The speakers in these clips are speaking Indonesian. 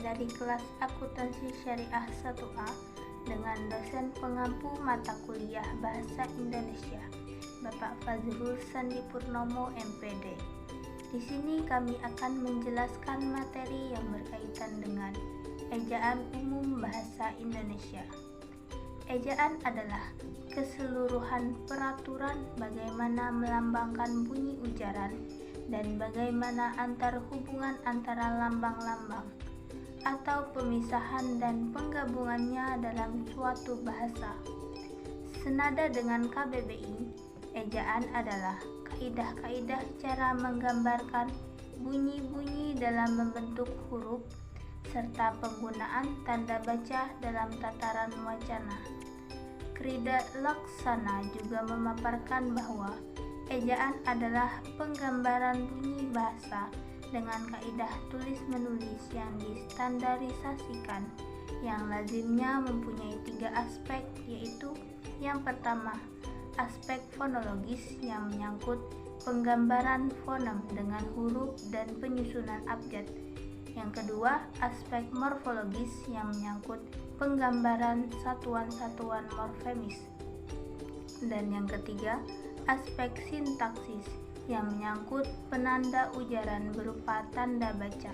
dari kelas Akuntansi Syariah 1A dengan dosen pengampu mata kuliah Bahasa Indonesia, Bapak Fazrul Sandi Purnomo, MPD. Di sini kami akan menjelaskan materi yang berkaitan dengan ejaan umum bahasa Indonesia. Ejaan adalah keseluruhan peraturan bagaimana melambangkan bunyi ujaran dan bagaimana hubungan antara lambang-lambang atau pemisahan dan penggabungannya dalam suatu bahasa. Senada dengan KBBI, ejaan adalah kaidah-kaidah cara menggambarkan bunyi-bunyi dalam membentuk huruf serta penggunaan tanda baca dalam tataran wacana. Krida Laksana juga memaparkan bahwa ejaan adalah penggambaran bunyi bahasa dengan kaidah tulis-menulis yang distandarisasikan, yang lazimnya mempunyai 3 aspek, yaitu yang pertama, aspek fonologis yang menyangkut penggambaran fonem dengan huruf dan penyusunan abjad. Yang kedua, aspek morfologis yang menyangkut penggambaran satuan-satuan morfemis. Dan yang ketiga, aspek sintaksis yang menyangkut penanda ujaran berupa tanda baca.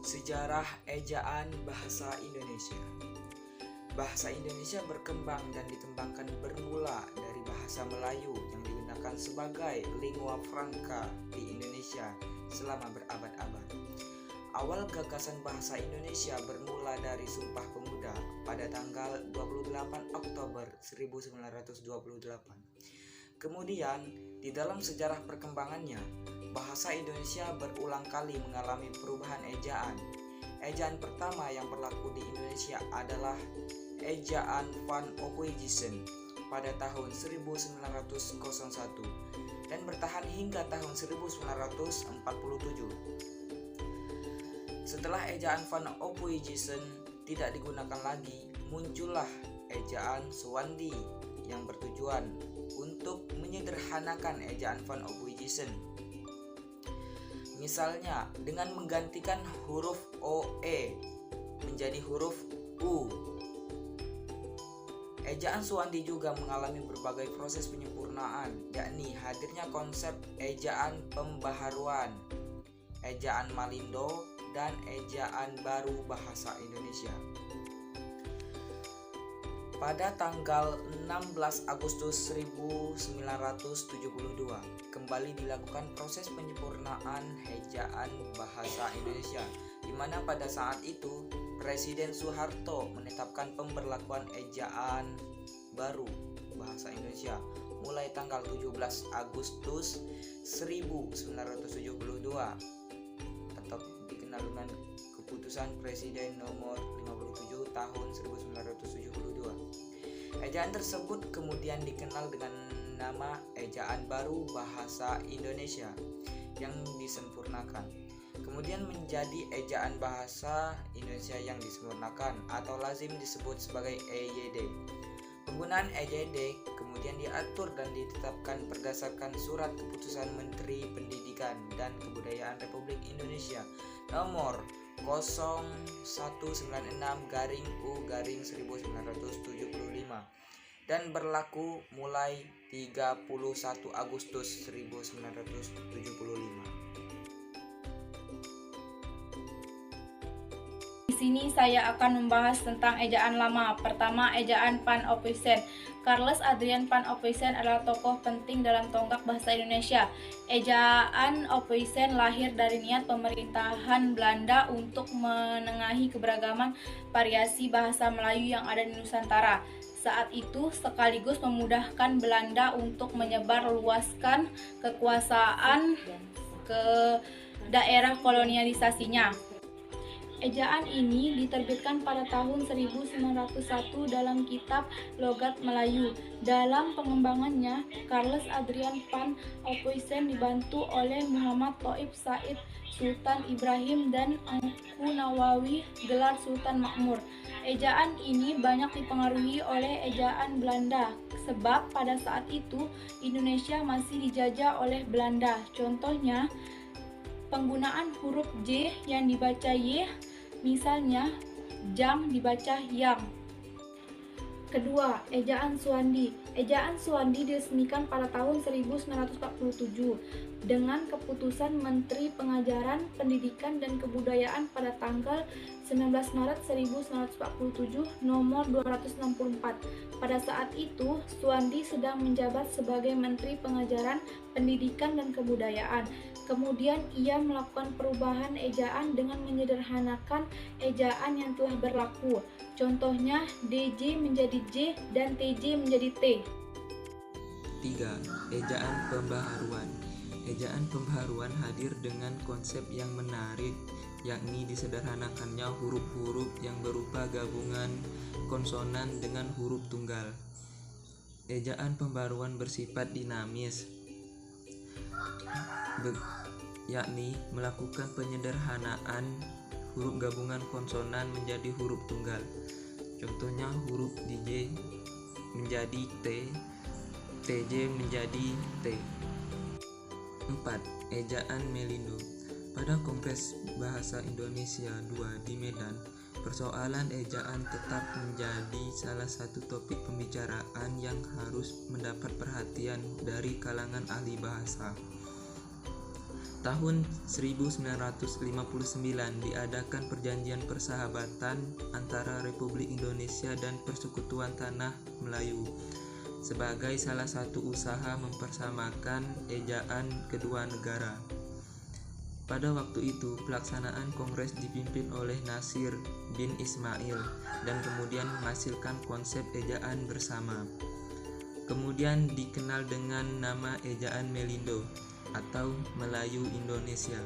Sejarah ejaan bahasa Indonesia. Bahasa Indonesia berkembang dan dikembangkan bermula dari bahasa Melayu yang digunakan sebagai lingua franca di Indonesia selama berabad-abad. Awal gagasan bahasa Indonesia bermula dari Sumpah Pemuda pada tanggal 28 Oktober 1928. Kemudian, di dalam sejarah perkembangannya, bahasa Indonesia berulang kali mengalami perubahan ejaan. Ejaan pertama yang berlaku di Indonesia adalah ejaan Van Ophuijsen pada tahun 1901 dan bertahan hingga tahun 1947. Setelah ejaan Van Ophuijsen tidak digunakan lagi, muncullah ejaan Suwandi yang bertujuan untuk menyederhanakan ejaan Van Ophuijsen. Misalnya, dengan menggantikan huruf OE menjadi huruf U. Ejaan Suwandi juga mengalami berbagai proses penyempurnaan, yakni hadirnya konsep ejaan pembaharuan, ejaan Malindo, dan ejaan baru bahasa Indonesia. Pada tanggal 16 Agustus 1972, kembali dilakukan proses penyempurnaan ejaan bahasa Indonesia, di mana pada saat itu Presiden Soeharto menetapkan pemberlakuan ejaan baru bahasa Indonesia mulai tanggal 17 Agustus 1972 atau dikenal dengan Keputusan Presiden Nomor 57 Tahun 1972. Ejaan tersebut kemudian dikenal dengan nama Ejaan Baru Bahasa Indonesia yang disempurnakan. Kemudian menjadi Ejaan Bahasa Indonesia yang disempurnakan atau lazim disebut sebagai EYD. Penggunaan EYD kemudian diatur dan ditetapkan berdasarkan Surat Keputusan Menteri Pendidikan dan Kebudayaan Republik Indonesia nomor 0196-U-1975 dan berlaku mulai 31 Agustus 1975. Di sini saya akan membahas tentang ejaan lama. Pertama, ejaan Van Ophuijsen. Charles Adriaan Van Ophuijsen adalah tokoh penting dalam tonggak bahasa Indonesia. Ejaan Ophuijsen lahir dari niat pemerintahan Belanda untuk menengahi keberagaman variasi bahasa Melayu yang ada di Nusantara. Saat itu sekaligus memudahkan Belanda untuk menyebarluaskan kekuasaan ke daerah kolonialisasinya. Ejaan ini diterbitkan pada tahun 1901 dalam kitab Logat Melayu. Dalam pengembangannya, Charles Adriaan Van Ophuijsen dibantu oleh Muhammad Thoib Said, Sultan Ibrahim, dan Angku Nawawi, gelar Sultan Makmur. Ejaan ini banyak dipengaruhi oleh ejaan Belanda, sebab pada saat itu Indonesia masih dijajah oleh Belanda. Contohnya, Penggunaan huruf J yang dibaca Y, misalnya jang dibaca yang. Kedua, ejaan Suwandi. Ejaan Suwandi diresmikan pada tahun 1947 dengan keputusan Menteri Pengajaran, Pendidikan dan Kebudayaan pada tanggal 19 Maret 1947 nomor 264. Pada saat itu, Suwandi sedang menjabat sebagai Menteri Pengajaran, Pendidikan dan Kebudayaan. Kemudian ia melakukan perubahan ejaan dengan menyederhanakan ejaan yang telah berlaku. Contohnya DJ menjadi J dan TJ menjadi T. 3. Ejaan pembaharuan. Ejaan pembaharuan hadir dengan konsep yang menarik, yakni disederhanakannya huruf-huruf yang berupa gabungan konsonan dengan huruf tunggal. Ejaan pembaharuan bersifat dinamis, yakni melakukan penyederhanaan huruf gabungan konsonan menjadi huruf tunggal. Contohnya huruf DJ menjadi T, TJ menjadi T. 4. Ejaan Melindo. Pada Kongres Bahasa Indonesia II di Medan, persoalan ejaan tetap menjadi salah satu topik pembicaraan yang harus mendapat perhatian dari kalangan ahli bahasa. Tahun 1959 diadakan perjanjian persahabatan antara Republik Indonesia dan Persekutuan Tanah Melayu sebagai salah satu usaha mempersamakan ejaan kedua negara. Pada waktu itu, pelaksanaan kongres dipimpin oleh Nasir bin Ismail dan kemudian menghasilkan konsep ejaan bersama. Kemudian dikenal dengan nama ejaan Melindo atau Melayu Indonesia.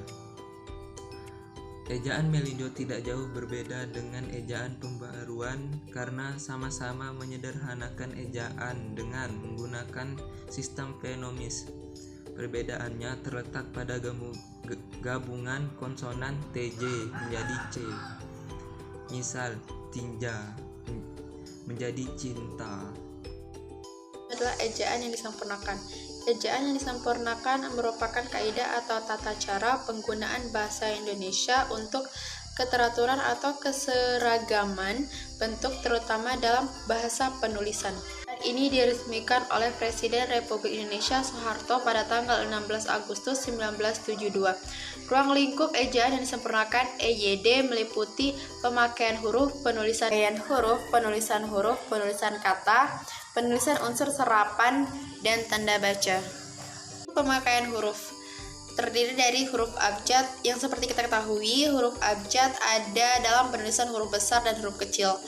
Ejaan Melindo tidak jauh berbeda dengan ejaan pembaharuan karena sama-sama menyederhanakan ejaan dengan menggunakan sistem fenomis. Perbedaannya terletak pada gabungan konsonan TJ menjadi C. Misal, tinja menjadi cinta. Adalah ejaan yang disempurnakan. Ejaan yang disempurnakan merupakan kaidah atau tata cara penggunaan bahasa Indonesia untuk keteraturan atau keseragaman bentuk terutama dalam bahasa penulisan. Ini diresmikan oleh Presiden Republik Indonesia Soeharto pada tanggal 16 Agustus 1972. Ruang lingkup ejaan yang disempurnakan EYD meliputi pemakaian huruf, penulisan huruf, penulisan kata, penulisan unsur serapan, dan tanda baca. Pemakaian huruf terdiri dari huruf abjad yang seperti kita ketahui, huruf abjad ada dalam penulisan huruf besar dan huruf kecil.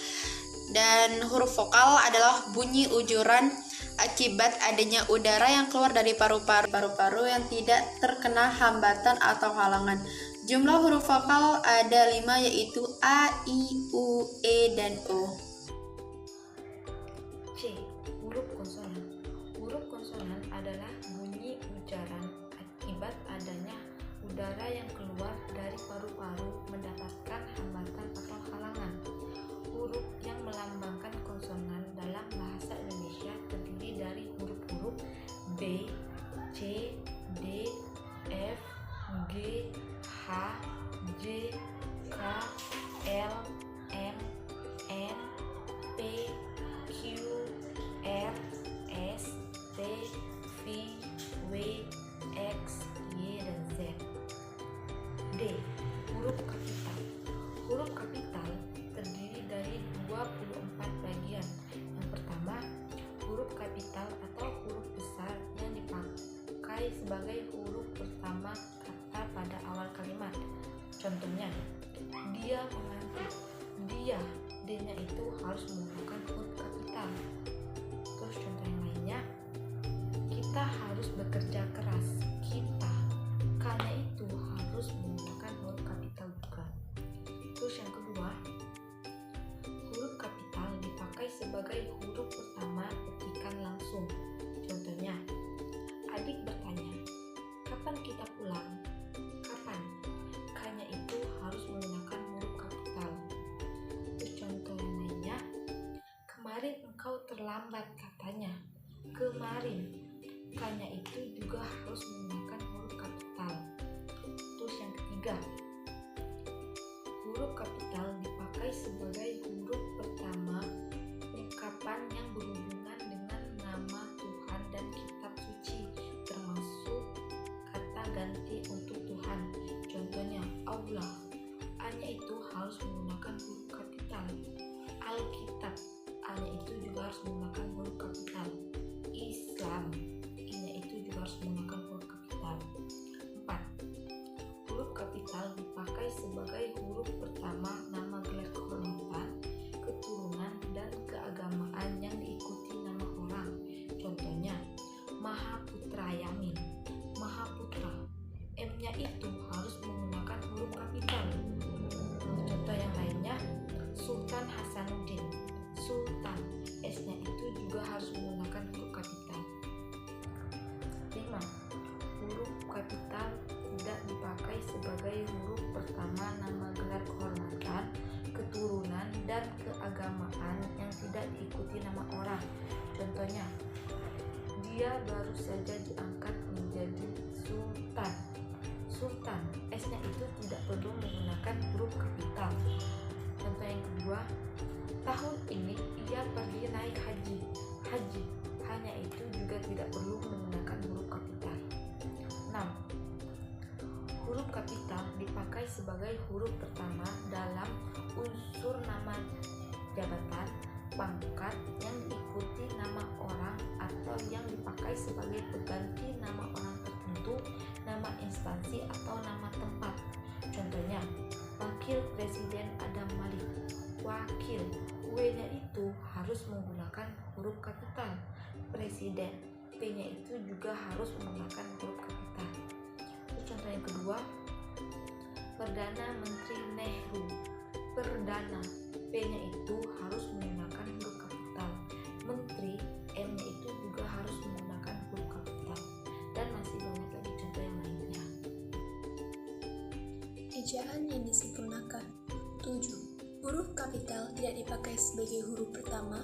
Dan huruf vokal adalah bunyi ujuran akibat adanya udara yang keluar dari paru-paru yang tidak terkena hambatan atau halangan. Jumlah huruf vokal ada 5 yaitu A, I, U, E, dan O. C. Huruf konsonan. Huruf konsonan adalah bunyi ujaran akibat adanya udara yang keluar dari paru-paru mendapatkan hambatan atau halangan. Huruf yang melambangkan konsonan dalam bahasa Indonesia terdiri dari huruf-huruf B, C, D, F, G, H, J, K, L, M, N, P, Q, R, S, T, V, W, X, Y, dan Z. D. Huruf kapital. Huruf kapital terdiri dari 24 bagian. Yang pertama, huruf kapital atau huruf besar yang dipakai sebagai huruf pertama kata pada awal kalimat. Contohnya, dia mengantuk. Dia, D-nya itu harus menggunakan huruf kapital. Terus contoh yang lainnya, kita harus bekerja keras. Kita, K-nya itu harus menggunakan huruf kapital juga. Terus yang kedua, huruf kapital dipakai sebagai huruf pertama petikan langsung. Contohnya, adik bertanya, kapan kita pulang? Kapan? K-nya itu harus menggunakan huruf kapital. Terus contoh yang lainnya, kemarin engkau terlambat katanya. Kemarin, K-nya itu juga harus menggunakan huruf kapital. Terus yang pengganti untuk Tuhan. Contohnya Allah. A-nya itu harus menggunakan huruf kapital. Alkitab, A-nya itu juga harus menggunakan huruf kapital. Islam, I-nya itu juga harus menggunakan huruf kapital. 4. Huruf kapital dipakai sebagai huruf pertama nama gelar kehormatan, keturunan, dan keagamaan yang diikuti nama orang. Contohnya Mahaputra Yamin, Mahaputra. M-nya itu harus menggunakan huruf kapital. Contoh yang lainnya, Sultan Hasanuddin, Sultan. S-nya itu juga harus menggunakan huruf kapital. 5. Huruf kapital tidak dipakai sebagai huruf pertama nama gelar kehormatan, keturunan, dan keagamaan yang tidak diikuti nama orang. Contohnya, dia baru saja diangkat menjadi sultan. Sultan, S-nya itu tidak perlu menggunakan huruf kapital. Contoh yang kedua, tahun ini ia pergi naik haji. Haji, hanya itu juga tidak perlu menggunakan huruf kapital. 6. Huruf kapital dipakai sebagai huruf pertama dalam unsur nama jabatan, pangkat yang diikuti nama orang atau yang dipakai sebagai pengganti nama orang tertentu, nama instansi atau nama tempat. Contohnya, Wakil Presiden Adam Malik. Wakil, W-nya itu harus menggunakan huruf kapital. Presiden, P-nya itu juga harus menggunakan huruf kapital. Contoh yang kedua, Perdana Menteri Nehru. Perdana, P-nya itu harus menggunakan huruf kapital. Menteri, M-nya itu juga harus menggunakan huruf kapital. Dan masih banyak lagi contoh yang lainnya. Ejaan yang disempurnakan. 7. Huruf kapital tidak dipakai sebagai huruf pertama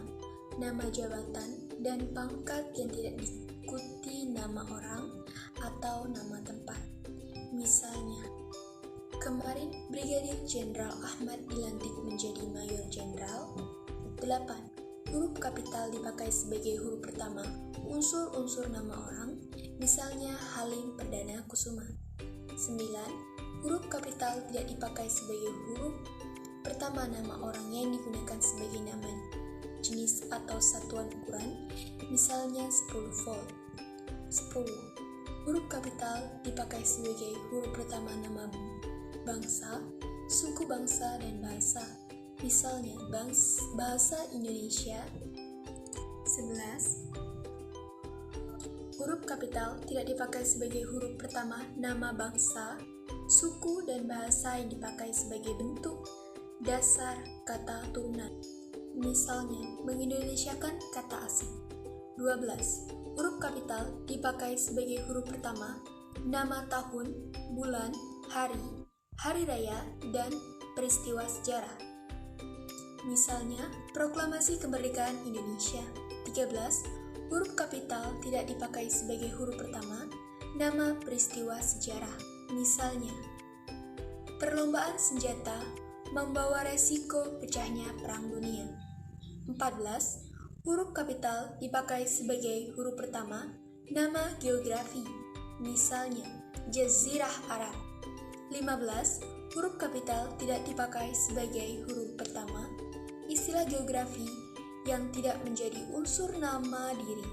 nama jabatan dan pangkat yang tidak diikuti nama orang atau nama tempat. Misalnya, kemarin Brigadir Jenderal Ahmad dilantik menjadi Mayor Jenderal. 8. Huruf kapital dipakai sebagai huruf pertama unsur-unsur nama orang, misalnya Halim Perdana Kusuma. 9. Huruf kapital tidak dipakai sebagai huruf pertama nama orang yang digunakan sebagai nama jenis atau satuan ukuran, misalnya 10 volt. 10. Huruf kapital dipakai sebagai huruf pertama nama bangsa, suku bangsa, dan bahasa, misalnya bahasa Indonesia. 11. Huruf kapital tidak dipakai sebagai huruf pertama nama bangsa, suku, dan bahasa yang dipakai sebagai bentuk dasar kata turunan, misalnya mengindonesiakan kata asing. 12. Huruf kapital dipakai sebagai huruf pertama nama tahun, bulan, hari raya, dan peristiwa sejarah, misalnya Proklamasi Kemerdekaan Indonesia. 13. Huruf kapital tidak dipakai sebagai huruf pertama nama peristiwa sejarah, misalnya perlombaan senjata membawa resiko pecahnya Perang Dunia. 14. Huruf kapital dipakai sebagai huruf pertama nama geografi, misalnya Jazirah Arab. 15. Huruf kapital tidak dipakai sebagai huruf pertama istilah geografi yang tidak menjadi unsur nama diri,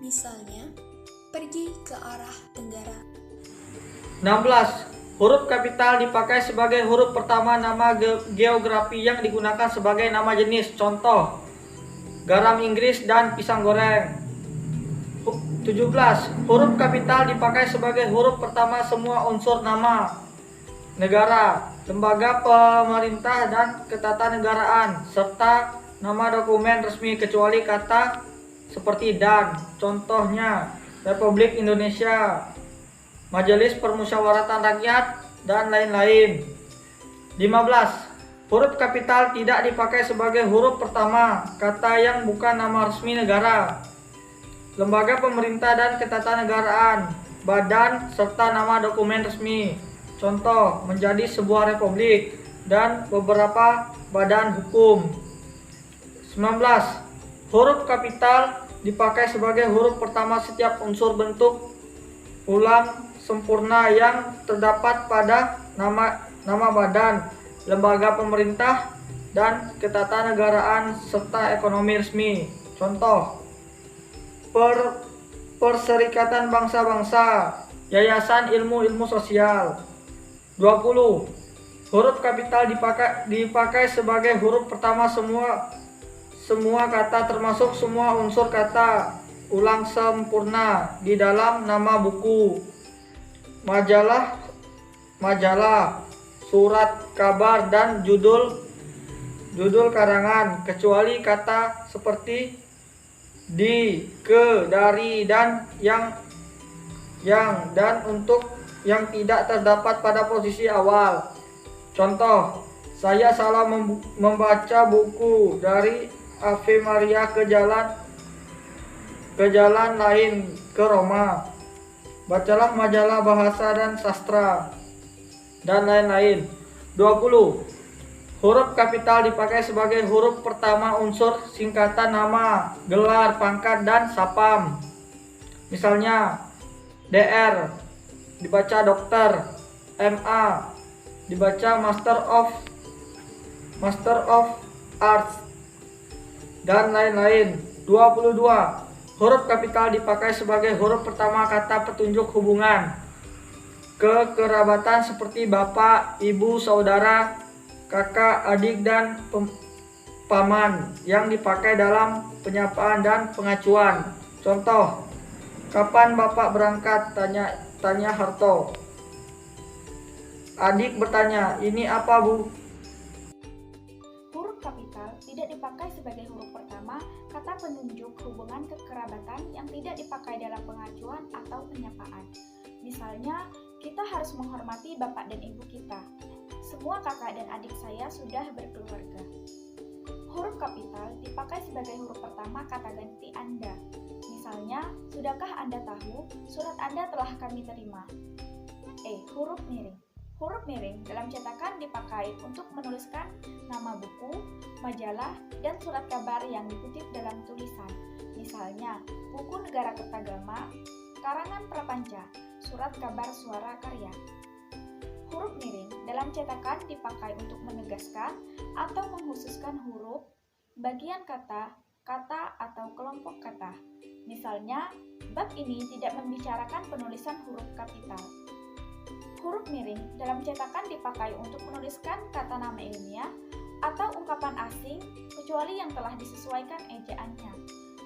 misalnya pergi ke arah tenggara. 16. Huruf kapital dipakai sebagai huruf pertama nama geografi yang digunakan sebagai nama jenis, contoh garam Inggris dan pisang goreng. 17. Huruf kapital dipakai sebagai huruf pertama semua unsur nama negara, lembaga pemerintah dan ketatanegaraan, serta nama dokumen resmi kecuali kata seperti dan, contohnya Republik Indonesia, Majelis Permusyawaratan Rakyat, dan lain-lain. 15. Huruf kapital tidak dipakai sebagai huruf pertama kata yang bukan nama resmi negara, lembaga pemerintah dan ketatanegaraan, badan, serta nama dokumen resmi, contoh menjadi sebuah republik, dan beberapa badan hukum. 19. Huruf kapital dipakai sebagai huruf pertama setiap unsur bentuk ulang sempurna yang terdapat pada nama badan, lembaga pemerintah, dan ketatanegaraan serta ekonomi resmi. Contoh: Perserikatan Bangsa-Bangsa, Yayasan Ilmu-Ilmu Sosial. 20. Huruf kapital dipakai sebagai huruf pertama semua kata termasuk semua unsur kata ulang sempurna di dalam nama buku, majalah, surat kabar, dan judul karangan, kecuali kata seperti di, ke, dari, dan yang dan untuk yang tidak terdapat pada posisi awal. Contoh: saya salah membaca buku dari Ave Maria ke jalan lain ke Roma. Bacalah majalah bahasa dan sastra, dan lain-lain. 20. Huruf kapital dipakai sebagai huruf pertama unsur singkatan nama, gelar, pangkat, dan sapam. Misalnya, DR dibaca dokter, MA dibaca Master of Arts, dan lain-lain. 22. Huruf kapital dipakai sebagai huruf pertama kata petunjuk hubungan kekerabatan seperti bapak, ibu, saudara, kakak, adik, dan paman yang dipakai dalam penyapaan dan pengacuan. Contoh: kapan bapak berangkat? Tanya Harto. Adik bertanya, ini apa, Bu? Huruf kapital tidak dipakai sebagai huruf pertama kata penunjuk hubungan kekerabatan yang tidak dipakai dalam pengacuan atau penyapaan. Misalnya, kita harus menghormati bapak dan ibu kita. Semua kakak dan adik saya sudah berkeluarga. Huruf kapital dipakai sebagai huruf pertama kata ganti Anda. Misalnya, sudahkah Anda tahu surat Anda telah kami terima? Huruf miring. Huruf miring dalam cetakan dipakai untuk menuliskan nama buku, majalah, dan surat kabar yang dikutip dalam tulisan. Misalnya, buku Negara Kertagama, karangan Prapanca, surat kabar Suara Karya. Huruf miring dalam cetakan dipakai untuk menegaskan atau mengkhususkan huruf, bagian kata, atau kelompok kata. Misalnya, bab ini tidak membicarakan penulisan huruf kapital. Huruf miring dalam cetakan dipakai untuk menuliskan kata nama ilmiah atau ungkapan asing kecuali yang telah disesuaikan ejaannya.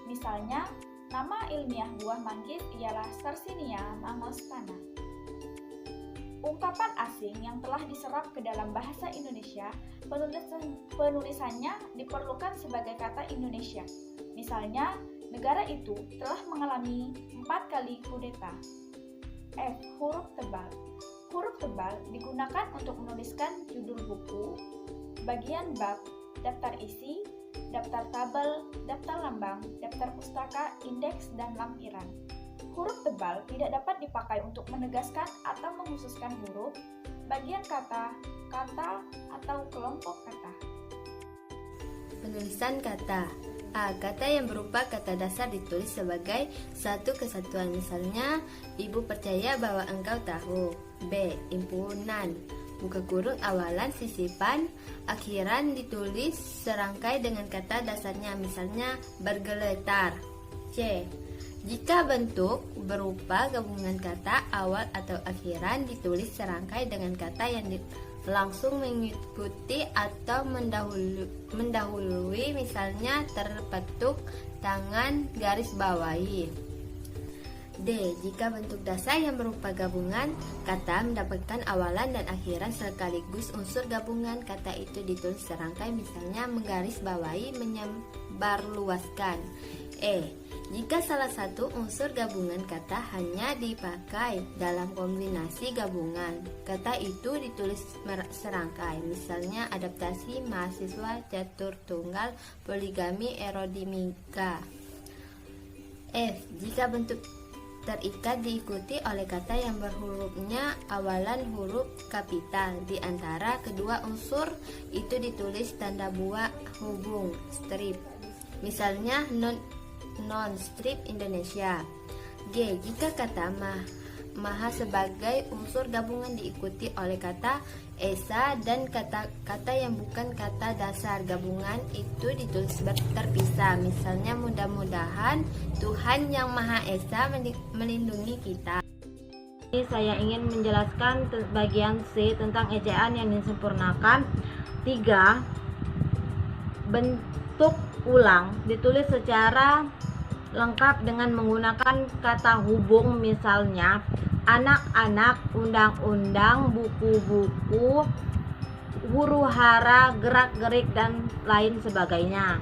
Misalnya, nama ilmiah buah manggis ialah Sarsinia mangostana. Ungkapan asing yang telah diserap ke dalam bahasa Indonesia, penulisannya diperlukan sebagai kata Indonesia. Misalnya, negara itu telah mengalami 4 kali kudeta. Huruf tebal. Huruf tebal digunakan untuk menuliskan judul buku, bagian bab, daftar isi, daftar tabel, daftar lambang, daftar pustaka, indeks, dan lampiran. Huruf tebal tidak dapat dipakai untuk menegaskan atau mengkhususkan huruf, bagian kata, atau kelompok kata. Penulisan kata. A. Kata yang berupa kata dasar ditulis sebagai satu kesatuan. Misalnya, ibu percaya bahwa engkau tahu. B. Impunan. Buka kurung awalan sisipan, akhiran ditulis serangkai dengan kata dasarnya. Misalnya, bergeletar. C. Jika bentuk berupa gabungan kata awal atau akhiran ditulis serangkai dengan kata yang langsung mengikuti atau mendahului, misalnya terpetuk, tangan, garis bawahi. D. Jika bentuk dasar yang berupa gabungan kata mendapatkan awalan dan akhiran sekaligus unsur gabungan kata itu ditulis serangkai, misalnya menggaris bawahi, menyebarluaskan. Jika salah satu unsur gabungan kata hanya dipakai dalam kombinasi gabungan, kata itu ditulis serangkai, misalnya adaptasi, mahasiswa, catur tunggal, poligami, aerodinamika. Jika bentuk terikat diikuti oleh kata yang berhurufnya awalan huruf kapital, di antara kedua unsur itu ditulis tanda buah hubung, strip, misalnya non strip Indonesia. G. Jika kata maha sebagai unsur gabungan diikuti oleh kata esa, dan kata-kata yang bukan kata dasar gabungan itu ditulis terpisah. Misalnya, mudah-mudahan Tuhan yang Maha Esa melindungi kita. Saya ingin menjelaskan bagian C tentang ejaan yang disempurnakan. 3. Bentuk ulang ditulis secara lengkap dengan menggunakan kata hubung, misalnya anak-anak, undang-undang, buku-buku, huru-hara, gerak-gerik, dan lain sebagainya.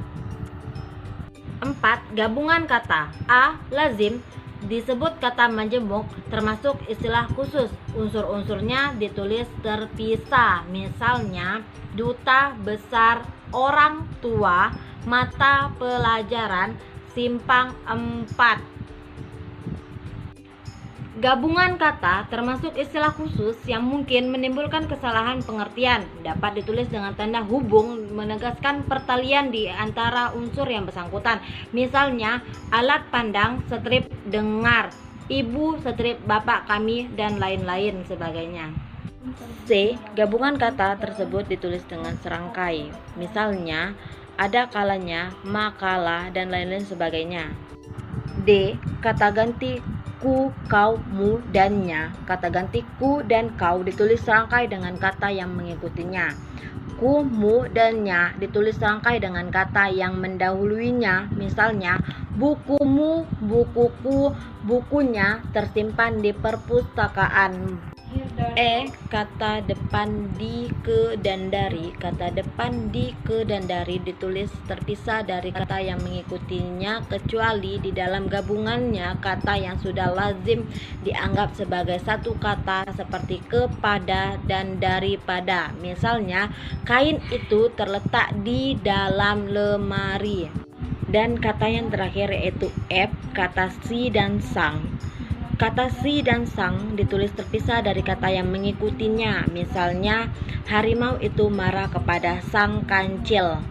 4. Gabungan kata. A. Lazim disebut kata majemuk, termasuk istilah khusus. Unsur-unsurnya ditulis terpisah, misalnya duta besar, orang tua, mata pelajaran, simpang 4. Gabungan kata termasuk istilah khusus yang mungkin menimbulkan kesalahan pengertian. Dapat ditulis dengan tanda hubung menegaskan pertalian di antara unsur yang bersangkutan. Misalnya, alat pandang, strip dengar, ibu, strip bapak kami, dan lain-lain sebagainya. C. Gabungan kata tersebut ditulis dengan serangkai. Misalnya, ada kalanya, makalah, dan lain-lain sebagainya. D. Kata ganti ku, kau, mu, dan nya. Kata ganti ku dan kau ditulis serangkai dengan kata yang mengikutinya. Ku, mu, dan nya ditulis serangkai dengan kata yang mendahuluinya. Misalnya, bukumu, bukuku, bukunya tersimpan di perpustakaan. E. Kata depan di, ke, dan dari. Kata depan di, ke, dan dari ditulis terpisah dari kata yang mengikutinya, kecuali di dalam gabungannya kata yang sudah lazim dianggap sebagai satu kata, seperti kepada dan daripada. Misalnya, kain itu terletak di dalam lemari. Dan kata yang terakhir yaitu F. Kata si dan sang. Kata si dan sang ditulis terpisah dari kata yang mengikutinya. Misalnya, harimau itu marah kepada sang kancil.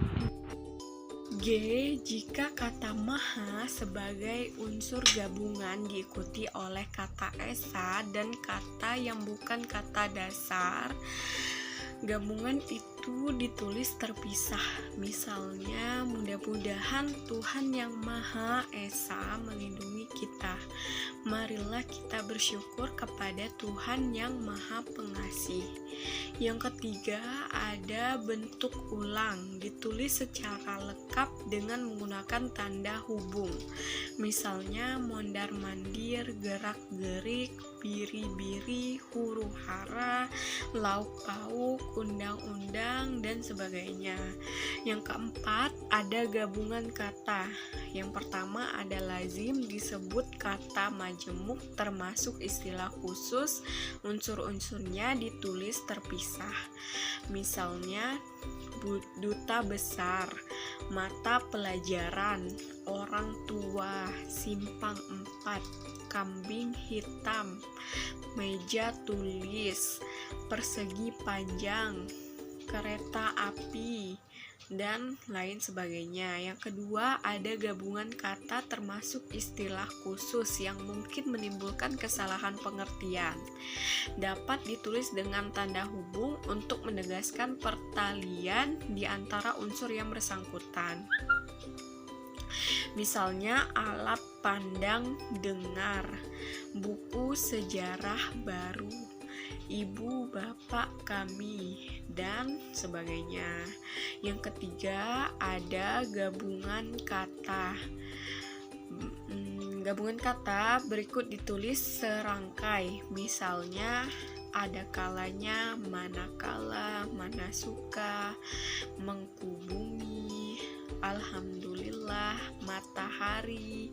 G. Jika kata maha sebagai unsur gabungan diikuti oleh kata esa dan kata yang bukan kata dasar, gabungan itu ditulis terpisah. Misalnya, mudah-mudahan Tuhan yang Maha Esa melindungi kita. Marilah kita bersyukur kepada Tuhan yang Maha Pengasih. Yang ketiga, ada bentuk ulang ditulis secara lengkap dengan menggunakan tanda hubung. Misalnya, mondar-mandir, gerak-gerik, biri-biri, huru-hara, lauk-pauk, undang-undang, dan sebagainya. Yang keempat, ada gabungan kata. Yang pertama ada lazim disebut kata majemuk termasuk istilah khusus, unsur-unsurnya ditulis terpisah. Misalnya, duta besar, mata pelajaran, orang tua, simpang 4, kambing hitam, meja tulis, persegi panjang, kereta api, dan lain sebagainya. Yang kedua, ada gabungan kata termasuk istilah khusus yang mungkin menimbulkan kesalahan pengertian. Dapat ditulis dengan tanda hubung untuk menegaskan pertalian di antara unsur yang bersangkutan. Misalnya, alat pandang dengar, buku sejarah baru, ibu bapak kami, dan sebagainya. Yang ketiga, ada gabungan kata. Gabungan kata berikut ditulis serangkai. Misalnya, ada kalanya, manakala, mana suka, mengkubumi, alhamdulillah, matahari.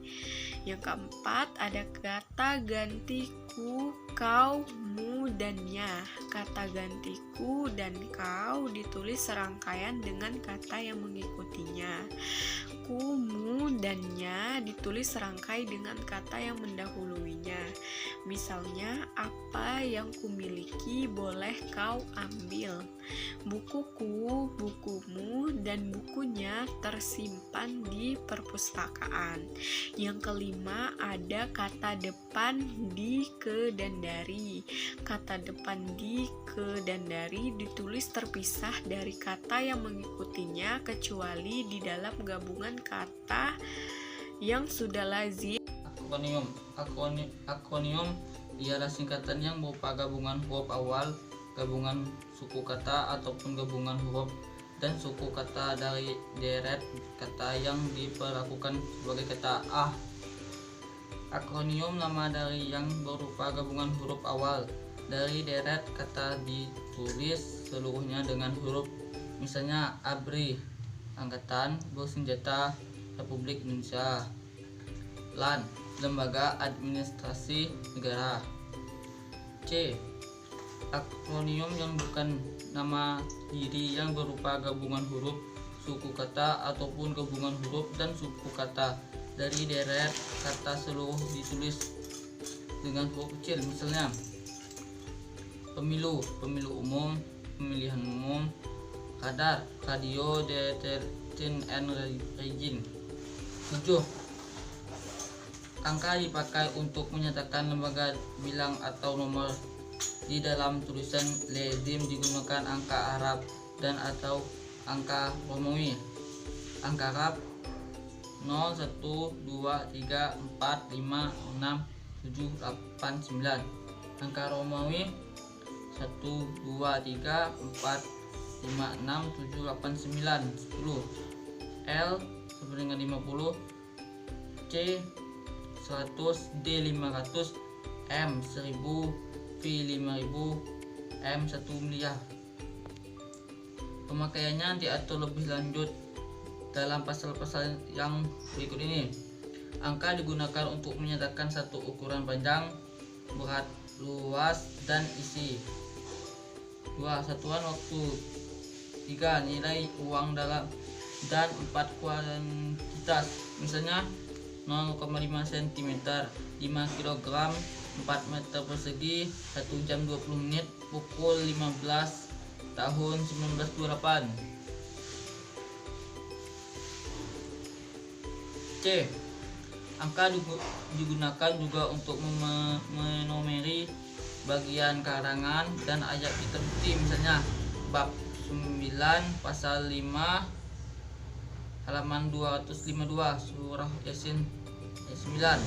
Yang keempat, ada kata gantiku, kau, mu, dan nya. Kata gantiku dan kau ditulis serangkaian dengan kata yang mengikutinya. Ku, mu, dan nya biasanya ditulis serangkai dengan kata yang mendahuluinya. Misalnya, apa yang kumiliki boleh kau ambil. Bukuku, bukumu, dan bukunya tersimpan di perpustakaan. Yang kelima, ada kata depan di, ke, dan dari. Kata depan di, ke, dan dari ditulis terpisah dari kata yang mengikutinya kecuali di dalam gabungan kata yang sudah lazim. Akronium ialah singkatan yang berupa gabungan huruf awal, gabungan suku kata ataupun gabungan huruf dan suku kata dari deret kata yang diperlakukan sebagai kata ah. Akronium nama dari yang berupa gabungan huruf awal dari deret kata ditulis seluruhnya dengan huruf. Misalnya ABRI, Angkatan Bersenjata Republik Indonesia. LAN, Lembaga Administrasi Negara. C. Akronium yang bukan nama diri yang berupa gabungan huruf, suku kata ataupun gabungan huruf dan suku kata dari deret kata seluruh ditulis dengan huruf kecil. Misalnya pemilu, pemilu umum, pemilihan umum. Radar, radio detection and ranging. 7. Angka dipakai untuk menyatakan lembaga bilang atau nomor. Di dalam tulisan lazim digunakan angka Arab dan atau angka Romawi. Angka Arab 0, 1, 2, 3, 4, 5, 6, 7, 8, 9. Angka Romawi 1, 2, 3, 4, 5, 6, 7, 8, 9, 10. L sama dengan 50, C 100, D 500, M 1000, V 5000, M 1 miliar. Pemakaiannya diatur lebih lanjut dalam pasal-pasal yang berikut ini. Angka digunakan untuk menyatakan satu ukuran panjang, berat, luas, dan isi. 2. Satuan waktu. 3. Nilai uang dalam dan 4. Kuantitas. Misalnya 0,5 cm, 5 kg, 4 meter persegi, 1 jam 20 menit, pukul 15 tahun 1928. C. Angka digunakan juga untuk menomeri bagian karangan dan ayat kitab suci. Misalnya bab 9 pasal 5 halaman 252 surah Yasin 9.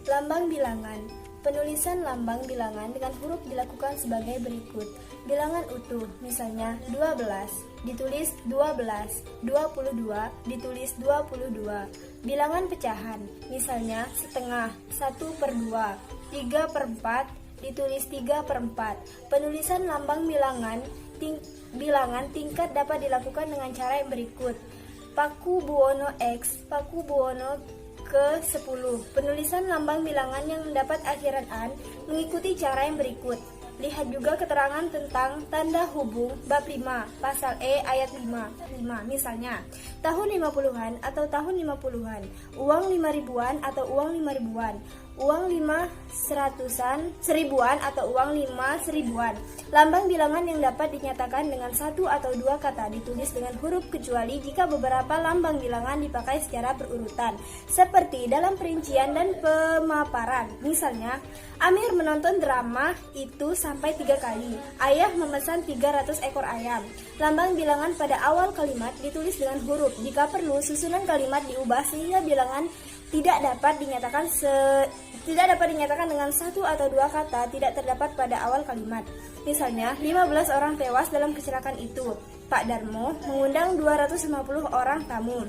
Lambang bilangan. Penulisan lambang bilangan dengan huruf dilakukan sebagai berikut. Bilangan utuh, misalnya 12, ditulis 12, 22, ditulis 22. Bilangan pecahan, misalnya setengah, 1/2, 3/4, ditulis 3/4. Penulisan lambang bilangan tingkat dapat dilakukan dengan cara yang berikut. Paku Buwono X, Paku Buwono ke-10. Penulisan lambang bilangan yang mendapat akhiran an mengikuti cara yang berikut. Lihat juga keterangan tentang tanda hubung bab 5 pasal E ayat 5. Misalnya, tahun 50-an atau tahun 50-an, uang 5 ribuan atau uang 5 ribuan, uang 5 seratusan, seribuan atau uang 5 seribuan. Lambang bilangan yang dapat dinyatakan dengan satu atau dua kata ditulis dengan huruf kecuali jika beberapa lambang bilangan dipakai secara berurutan, seperti dalam perincian dan pemaparan. Misalnya, Amir menonton drama itu sampai 3 kali. Ayah memesan 300 ekor ayam. Lambang bilangan pada awal kalimat ditulis dengan huruf. Jika perlu, susunan kalimat diubah sehingga bilangan tidak dapat dinyatakan dengan satu atau dua kata tidak terdapat pada awal kalimat. Misalnya, 15 orang tewas dalam kecelakaan itu. Pak Darmo mengundang 250 orang tamu.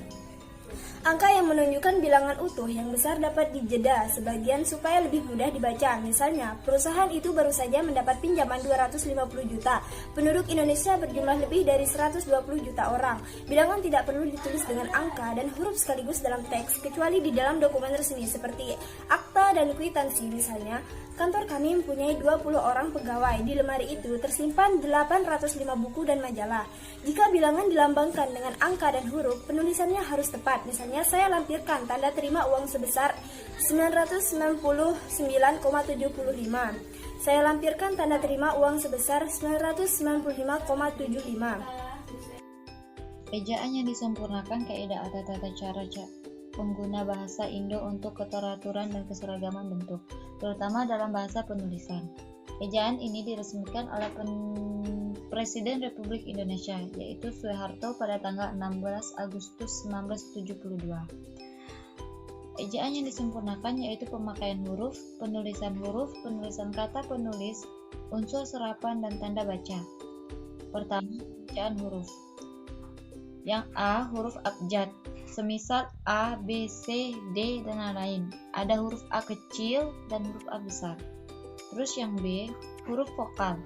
Angka yang menunjukkan bilangan utuh yang besar dapat dijeda sebagian supaya lebih mudah dibaca. Misalnya, perusahaan itu baru saja mendapat pinjaman 250 juta. Penduduk Indonesia berjumlah lebih dari 120 juta orang. Bilangan tidak perlu ditulis dengan angka dan huruf sekaligus dalam teks, kecuali di dalam dokumen resmi seperti akta dan kwitansi. Misalnya, kantor kami mempunyai 20 orang pegawai. Di lemari itu tersimpan 805 buku dan majalah. Jika bilangan dilambangkan dengan angka dan huruf, penulisannya harus tepat. Misalnya, saya lampirkan tanda terima uang sebesar 999,75. Saya lampirkan tanda terima uang sebesar 995,75. Ejaan yang disempurnakan kaidah atau tata cara pengguna bahasa Indo untuk keteraturan dan keseragaman bentuk, terutama dalam bahasa penulisan. Ejaan ini diresmikan oleh Presiden Republik Indonesia, yaitu Soeharto pada tanggal 16 Agustus 1972. Ejaan yang disempurnakan yaitu pemakaian huruf, penulisan kata penulis, unsur serapan, dan tanda baca. Pertama, ejaan huruf. Yang A, huruf abjad, semisal A, B, C, D, dan lain-lain. Ada huruf A kecil dan huruf A besar. Terus yang B, huruf vokal,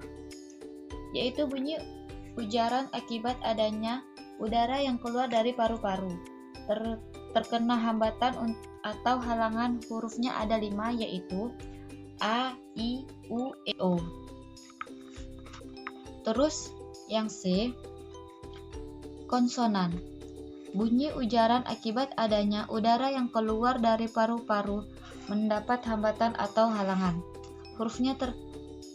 yaitu bunyi ujaran akibat adanya udara yang keluar dari paru-paru. Terkena hambatan atau halangan, hurufnya ada 5, yaitu A, I, U, E, O. Terus yang C, konsonan, bunyi ujaran akibat adanya udara yang keluar dari paru-paru mendapat hambatan atau halangan. Hurufnya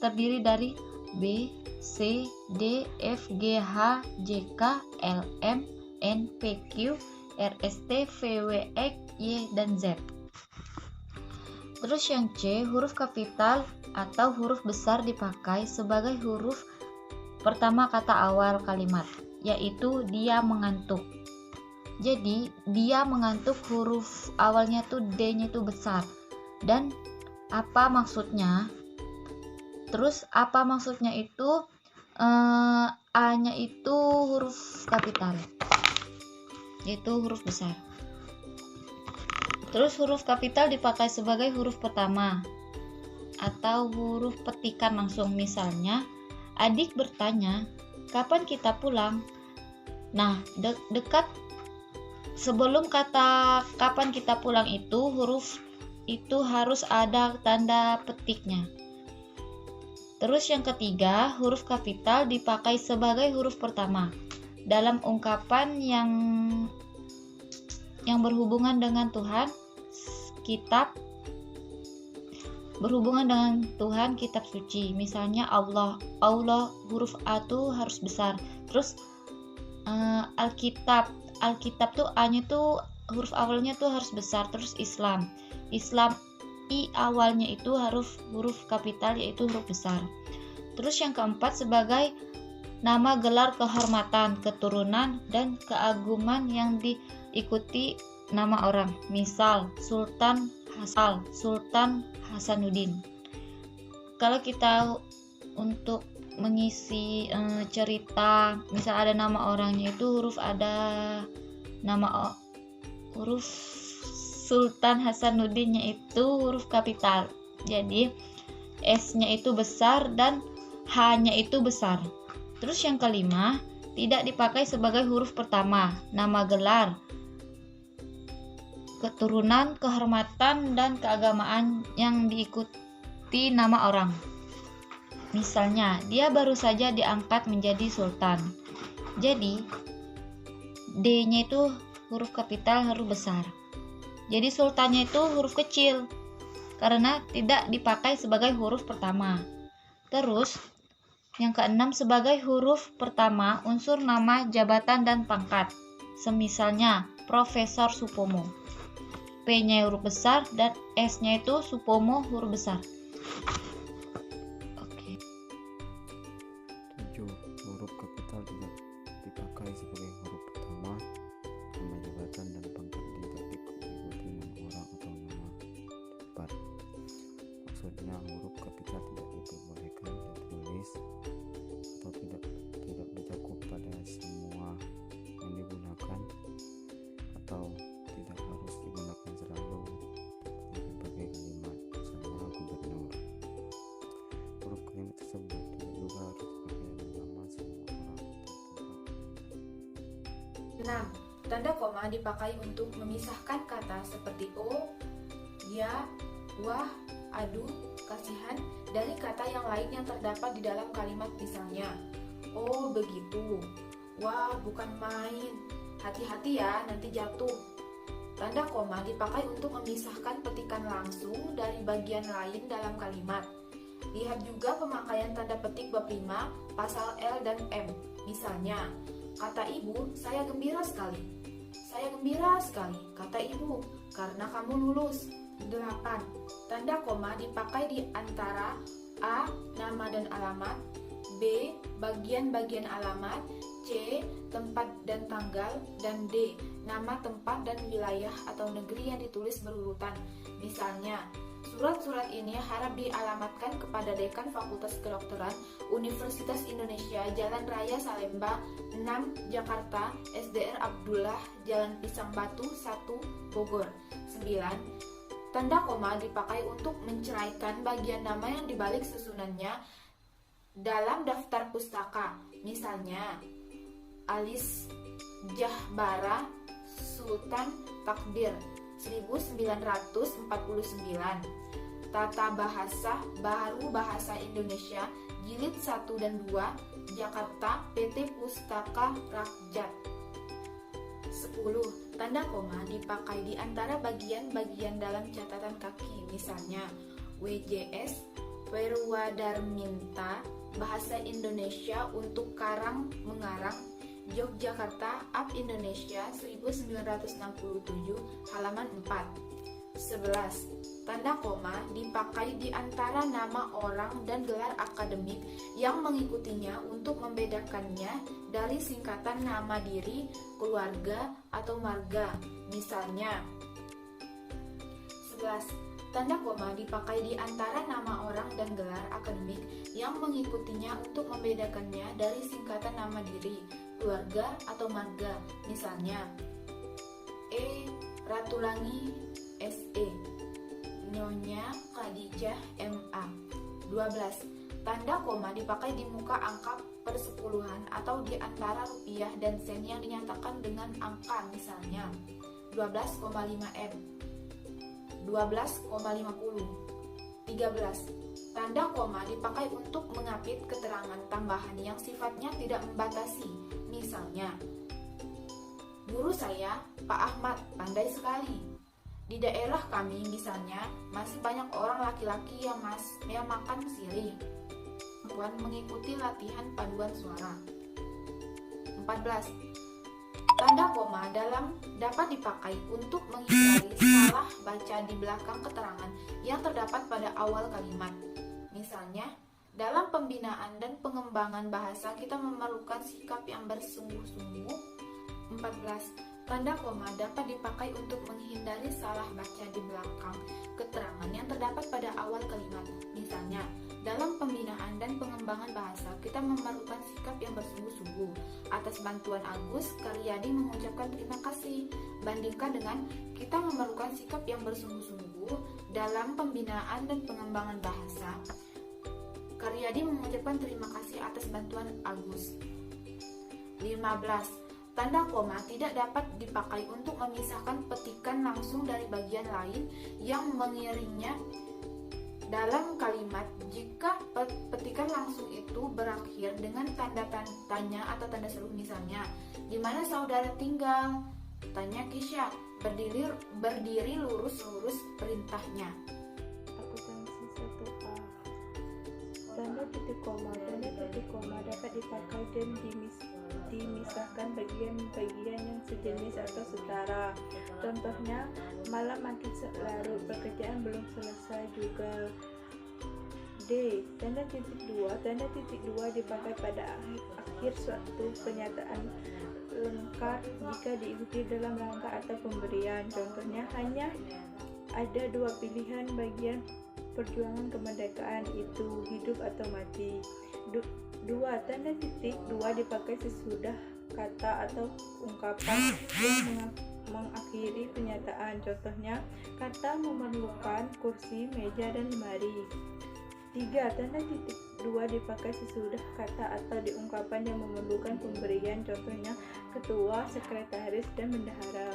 terdiri dari B, C, D, F, G, H, J, K, L, M, N, P, Q, R, S, T, V, W, X, Y, dan Z. Terus yang C, huruf kapital atau huruf besar dipakai sebagai huruf pertama kata awal kalimat, yaitu dia mengantuk. Jadi dia mengantuk, huruf awalnya tuh D-nya itu besar. Dan apa maksudnya? Terus apa maksudnya itu? A-nya itu huruf kapital, yaitu huruf besar. Terus huruf kapital dipakai sebagai huruf pertama atau huruf petikan langsung. Misalnya, adik bertanya, kapan kita pulang? Nah, dekat sebelum kata kapan kita pulang itu, huruf itu harus ada tanda petiknya. Terus yang ketiga, huruf kapital dipakai sebagai huruf pertama dalam ungkapan yang berhubungan dengan Tuhan, berhubungan dengan Tuhan, kitab suci. Misalnya Allah, huruf A tuh harus besar. Terus Alkitab tuh A-nya tuh huruf awalnya tuh harus besar. Terus Islam I awalnya itu huruf kapital, yaitu huruf besar. Terus yang keempat, sebagai nama gelar kehormatan, keturunan, dan keagungan yang diikuti nama orang. Misal Sultan Hasanuddin. Kalau kita untuk mengisi cerita, misal ada nama orangnya itu huruf Sultan Hasanuddinnya itu huruf kapital. Jadi S-nya itu besar dan H-nya itu besar. Terus yang kelima, tidak dipakai sebagai huruf pertama nama gelar, keturunan, kehormatan, dan keagamaan yang diikuti nama orang. Misalnya, dia baru saja diangkat menjadi sultan. Jadi D-nya itu huruf kapital, huruf besar. Jadi sultannya itu huruf kecil karena tidak dipakai sebagai huruf pertama. Terus yang keenam, sebagai huruf pertama unsur nama, jabatan, dan pangkat. Semisalnya Profesor Supomo. P-nya huruf besar dan S-nya itu Supomo huruf besar. Oke. 7. Huruf kapital tidak dipakai sebagai huruf pertama nama jabatan dan pangkat, tidak diikuti nama orang atau nama tempat. Maksudnya huruf kapital tidak diperbolehkan ditulis atau tidak bercakup pada semua yang digunakan atau tidak harus digunakan selalu di berbagai kalimat. Misalnya gubernur. Huruf kalimat tersebut tidak juga harus dipakai dalam nama semua orang atau tempat. 6. Tanda koma dipakai untuk memisahkan kata seperti o, ya, wah, adu, kasihan dari kata yang lain yang terdapat di dalam kalimat. Misalnya, oh begitu, Wah, bukan main. Hati-hati ya, nanti jatuh. Tanda koma dipakai untuk memisahkan petikan langsung dari bagian lain dalam kalimat. Lihat juga pemakaian tanda petik bab 5, pasal L dan M. Misalnya, kata ibu, saya gembira sekali. Saya gembira sekali, kata ibu, karena kamu lulus. 8. Tanda koma dipakai di antara A. Nama dan alamat, B. Bagian-bagian alamat, C. Tempat dan tanggal, dan D. Nama tempat dan wilayah atau negeri yang ditulis berurutan. Misalnya, surat-surat ini harap dialamatkan kepada Dekan Fakultas Kedokteran Universitas Indonesia, Jalan Raya Salemba 6, Jakarta, SDR Abdullah, Jalan Pisang Batu 1, Bogor. 9. Tanda koma dipakai untuk menceraikan bagian nama yang dibalik susunannya dalam daftar pustaka. Misalnya, Alis Jahbara Sultan Takdir 1949. Tata Bahasa Baru Bahasa Indonesia Jilid 1 dan 2, Jakarta, PT Pustaka Rakyat. 10. Tanda koma dipakai di antara bagian-bagian dalam catatan kaki. Misalnya, WJS Perwadarminta Bahasa Indonesia untuk Karang Mengarang, Yogyakarta, Ab Indonesia 1967, halaman 4. 11. Tanda koma dipakai di antara nama orang dan gelar akademik yang mengikutinya untuk membedakannya dari singkatan nama diri, keluarga, atau marga. Misalnya, 11. Tanda koma dipakai di antara nama orang dan gelar akademik yang mengikutinya untuk membedakannya dari singkatan nama diri, keluarga, atau marga. Misalnya, E. Ratulangi SE, Nyonya Khadijah MA. 12. Tanda koma dipakai di muka angka persepuluhan atau di antara rupiah dan sen yang dinyatakan dengan angka. Misalnya, 12,5 M, 12,50. 13. Tanda koma dipakai untuk mengapit keterangan tambahan yang sifatnya tidak membatasi. Misalnya, guru saya, Pak Ahmad, pandai sekali. Di daerah kami misalnya, masih banyak orang laki-laki yang makan sirih. Perempuan mengikuti latihan paduan suara. 14. Tanda koma dapat dipakai untuk menghindari salah baca di belakang keterangan yang terdapat pada awal kalimat. Misalnya, dalam pembinaan dan pengembangan bahasa kita memerlukan sikap yang bersungguh-sungguh. 14. Tanda koma dapat dipakai untuk menghindari salah baca di belakang keterangan yang terdapat pada awal kalimat. Misalnya, dalam pembinaan dan pengembangan bahasa, kita memerlukan sikap yang bersungguh-sungguh. Atas bantuan Agus, Karyadi mengucapkan terima kasih. Bandingkan dengan kita memerlukan sikap yang bersungguh-sungguh dalam pembinaan dan pengembangan bahasa. Karyadi mengucapkan terima kasih atas bantuan Agus. 15. Tanda koma tidak dapat dipakai untuk memisahkan petikan langsung dari bagian lain yang mengiringnya dalam kalimat jika petikan langsung itu berakhir dengan tanda tanya atau tanda seru. Misalnya, di mana saudara tinggal? Tanya Kisha. Berdiri lurus-lurus perintahnya. Akuntansi 1A. Tanda titik koma dapat dipakai dan dimisahkan bagian-bagian yang sejenis atau setara. Contohnya, malam makin larut, pekerjaan belum selesai juga. D. Tanda titik dua dipakai pada akhir suatu pernyataan lengkap jika diikuti dalam rangka atau pemberian. Contohnya, hanya ada dua pilihan bagian perjuangan kemerdekaan, itu hidup atau mati. 2. Tanda titik dua dipakai sesudah kata atau ungkapan yang mengakhiri pernyataan. Contohnya, kata memerlukan kursi, meja, dan lemari. 3. Tanda titik dua dipakai sesudah kata atau di ungkapan yang memerlukan pemberian. Contohnya, ketua, sekretaris, dan bendahara.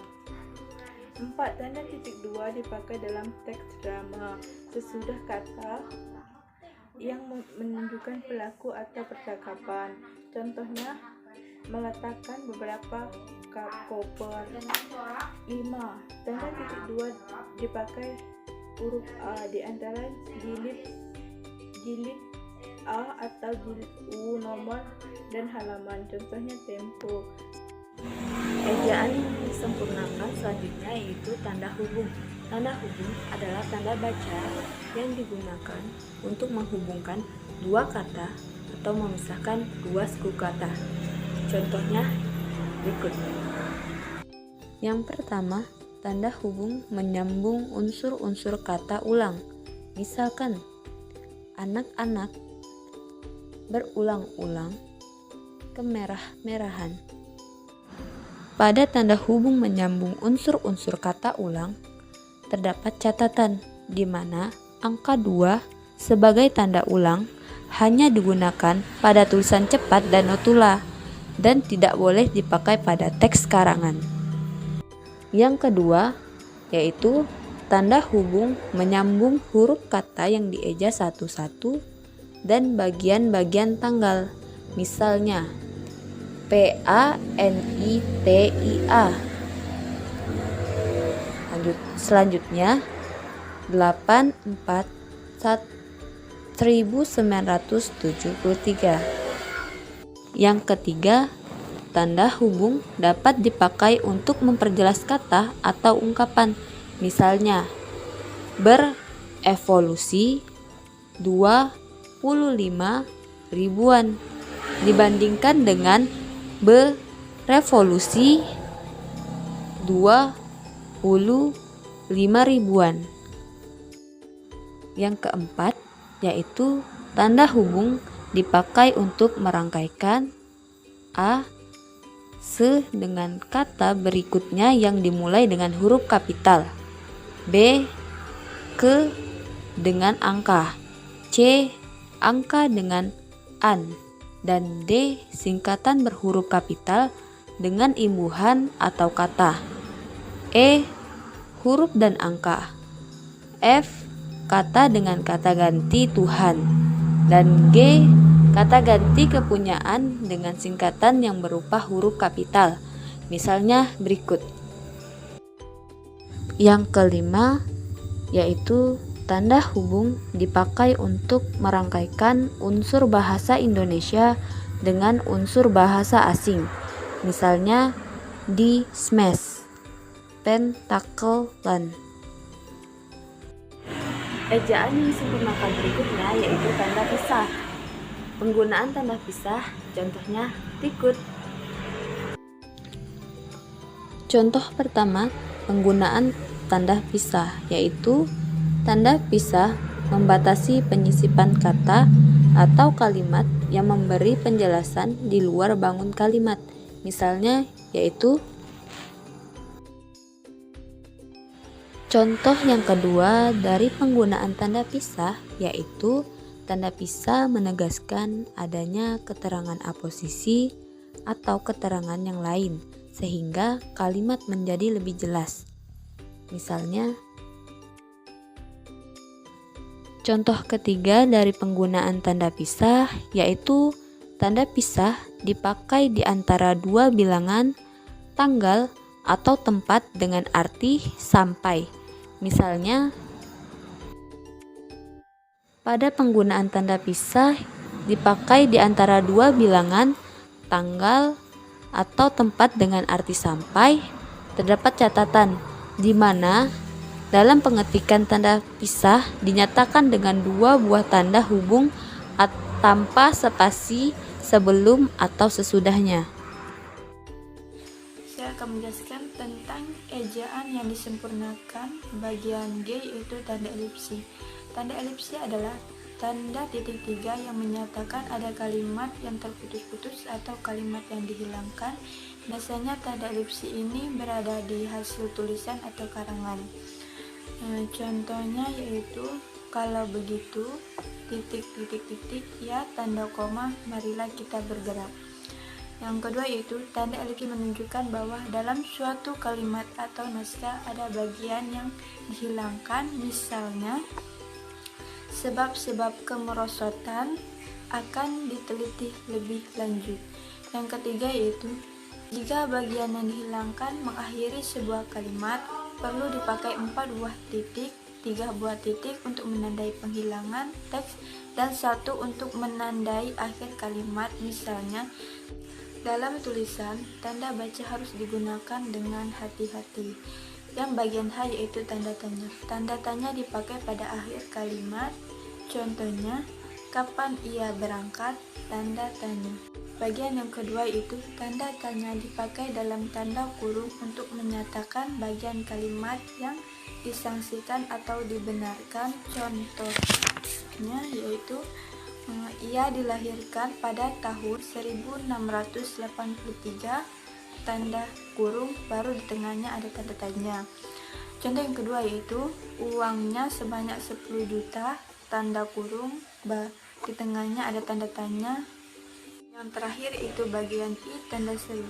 4. Tanda titik dua dipakai dalam teks drama sesudah kata yang menunjukkan pelaku atau percakapan. Contohnya, meletakkan beberapa koper. 5. Tanda titik dua dipakai huruf A di antara jilid A atau jilid U, nomor dan halaman. Contohnya Tempo. Ejaan yang disempurnakan selanjutnya yaitu tanda hubung. Tanda hubung adalah tanda baca yang digunakan untuk menghubungkan dua kata atau memisahkan dua suku kata. Contohnya berikut. Yang pertama, tanda hubung menyambung unsur-unsur kata ulang. Misalkan, anak-anak berulang-ulang kemerah-merahan. Pada tanda hubung menyambung unsur-unsur kata ulang, terdapat catatan di mana angka 2 sebagai tanda ulang hanya digunakan pada tulisan cepat dan notula dan tidak boleh dipakai pada teks karangan. Yang kedua, yaitu tanda hubung menyambung huruf kata yang dieja satu-satu dan bagian-bagian tanggal. Misalnya, PANITIA. Selanjutnya 84/1973. Yang ketiga, tanda hubung dapat dipakai untuk memperjelas kata atau ungkapan. Misalnya, berevolusi 25 ribuan dibandingkan dengan berevolusi 25 ribuan. Yang keempat, yaitu tanda hubung dipakai untuk merangkaikan A, se dengan kata berikutnya yang dimulai dengan huruf kapital, B, ke dengan angka, C, angka dengan an, dan D, singkatan berhuruf kapital dengan imbuhan atau kata, E, huruf dan angka, F, kata dengan kata ganti Tuhan, dan G, kata ganti kepunyaan dengan singkatan yang berupa huruf kapital. Misalnya berikut. Yang kelima, yaitu tanda hubung dipakai untuk merangkaikan unsur bahasa Indonesia dengan unsur bahasa asing. Misalnya di smash, pentakelan. Ejaan yang disempurnakan berikutnya yaitu tanda pisah. Penggunaan tanda pisah, contohnya berikut. Contoh pertama, penggunaan tanda pisah, yaitu tanda pisah membatasi penyisipan kata atau kalimat yang memberi penjelasan di luar bangun kalimat. Misalnya, yaitu contoh yang kedua dari penggunaan tanda pisah, yaitu tanda pisah menegaskan adanya keterangan aposisi atau keterangan yang lain, sehingga kalimat menjadi lebih jelas. Misalnya, contoh ketiga dari penggunaan tanda pisah, yaitu tanda pisah dipakai di antara dua bilangan, tanggal, atau tempat dengan arti sampai. Misalnya, pada penggunaan tanda pisah dipakai di antara dua bilangan, tanggal, atau tempat dengan arti sampai, terdapat catatan di mana dalam pengetikan tanda pisah dinyatakan dengan dua buah tanda hubung tanpa spasi sebelum atau sesudahnya. Saya akan menjelaskan tentang ejaan yang disempurnakan bagian G, yaitu tanda elipsi. Tanda elipsi adalah tanda titik tiga yang menyatakan ada kalimat yang terputus-putus atau kalimat yang dihilangkan. Biasanya tanda elipsi ini berada di hasil tulisan atau karangan. Contohnya yaitu kalau begitu, titik, ya tanda koma, marilah kita bergerak. Yang kedua yaitu tanda elipsi menunjukkan bahwa dalam suatu kalimat atau naskah ada bagian yang dihilangkan. Misalnya, sebab-sebab kemerosotan akan diteliti lebih lanjut. Yang ketiga yaitu jika bagian yang dihilangkan mengakhiri sebuah kalimat, perlu dipakai 4 buah titik, 3 buah titik untuk menandai penghilangan teks, dan 1 untuk menandai akhir kalimat. Misalnya, dalam tulisan, tanda baca harus digunakan dengan hati-hati. Yang bagian H yaitu tanda tanya. Tanda tanya dipakai pada akhir kalimat. Contohnya, kapan ia berangkat? Tanda tanya. Bagian yang kedua itu tanda tanya dipakai dalam tanda kurung untuk menyatakan bagian kalimat yang disangsikan atau dibenarkan. Contohnya yaitu ia dilahirkan pada tahun 1683, tanda kurung, baru di tengahnya ada tanda tanya. Contoh yang kedua yaitu uangnya sebanyak 10 juta, tanda kurung, di tengahnya ada tanda tanya. Yang terakhir itu bagian I, tanda seru.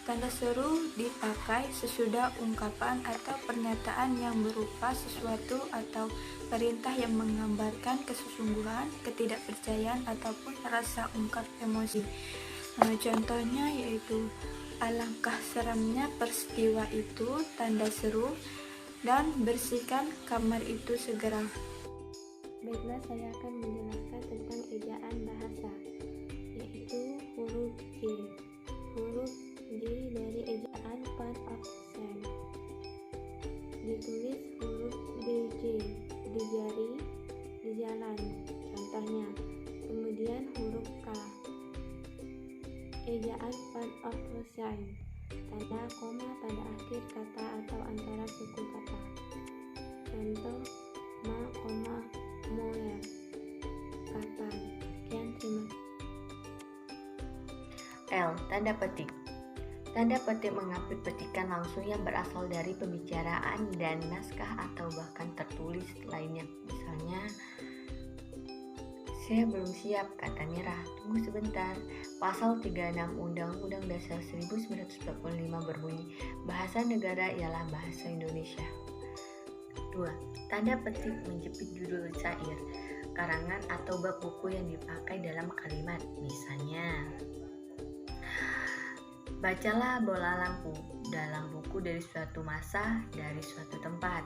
Tanda seru dipakai sesudah ungkapan atau pernyataan yang berupa sesuatu atau perintah yang menggambarkan kesungguhan, ketidakpercayaan, ataupun rasa ungkap emosi. Contohnya yaitu alangkah seramnya peristiwa itu, tanda seru, dan bersihkan kamar itu segera. Baiklah, saya akan menjelaskan tentang ejaan bahasa, yaitu huruf J. Huruf J dari ejaan part of sound. Ditulis huruf DJ, di jari, di jalan, contohnya. Kemudian huruf K, ejaan part of sound, tanda koma pada akhir kata atau antara suku kata. Contoh, ma, koma, moya, kapan. Sekian, terima kasih. L. Tanda petik. Tanda petik mengapit petikan langsung yang berasal dari pembicaraan dan naskah atau bahkan tertulis lainnya. Misalnya, saya belum siap, kata Mira. Tunggu sebentar. Pasal 36 Undang-Undang Dasar 1945 berbunyi, bahasa negara ialah bahasa Indonesia. 2. Tanda petik menjepit judul syair, karangan atau bab buku yang dipakai dalam kalimat. Misalnya, bacalah bola lampu dalam buku dari suatu masa, dari suatu tempat.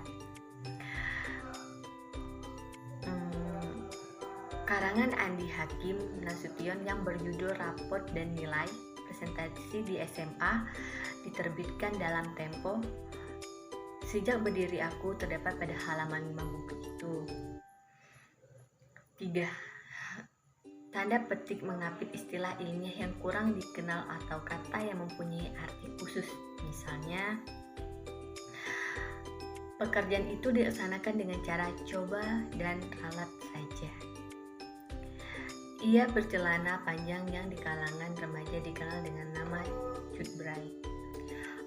Karangan Andi Hakim Nasution yang berjudul Rapot dan Nilai Presentasi di SMA diterbitkan dalam Tempo. Sejak berdiri aku terdapat pada halaman 5 buku itu. 3. Tanda petik mengapit istilah ilmiah yang kurang dikenal atau kata yang mempunyai arti khusus. Misalnya, pekerjaan itu dilaksanakan dengan cara coba dan ralat saja. Ia bercelana panjang yang di kalangan remaja dikenal dengan nama cutbray.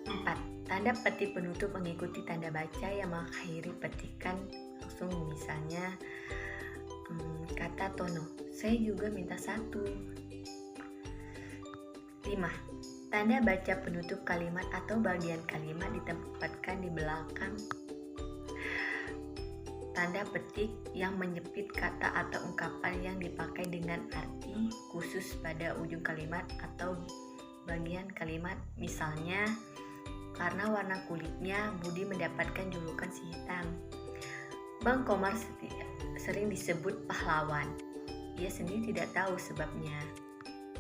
4. Tanda petik penutup mengikuti tanda baca yang mengakhiri petikan langsung. Misalnya, kata Tono, saya juga minta 1. 5. Tanda baca penutup kalimat atau bagian kalimat ditempatkan di belakang tanda petik yang menyepit kata atau ungkapan yang dipakai dengan arti khusus pada ujung kalimat atau bagian kalimat. Misalnya, karena warna kulitnya Budi mendapatkan julukan si hitam. Bang Komar sering disebut pahlawan. Ia sendiri tidak tahu sebabnya.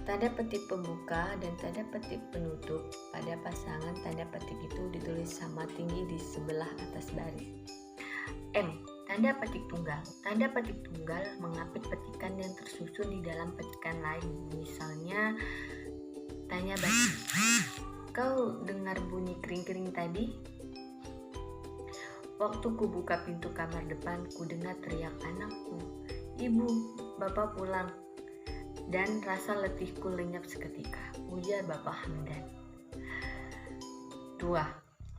Tanda petik pembuka dan tanda petik penutup pada pasangan tanda petik itu ditulis sama tinggi di sebelah atas baris. M. Tanda petik tunggal. Tanda petik tunggal mengapit petikan yang tersusun di dalam petikan lain. Misalnya, tanya balik, kau dengar bunyi kering-kering tadi? Waktu ku buka pintu kamar depan, ku dengar teriak anakku, ibu, bapak pulang. Dan rasa letihku lenyap seketika, ujar Bapak Hamdan. 2.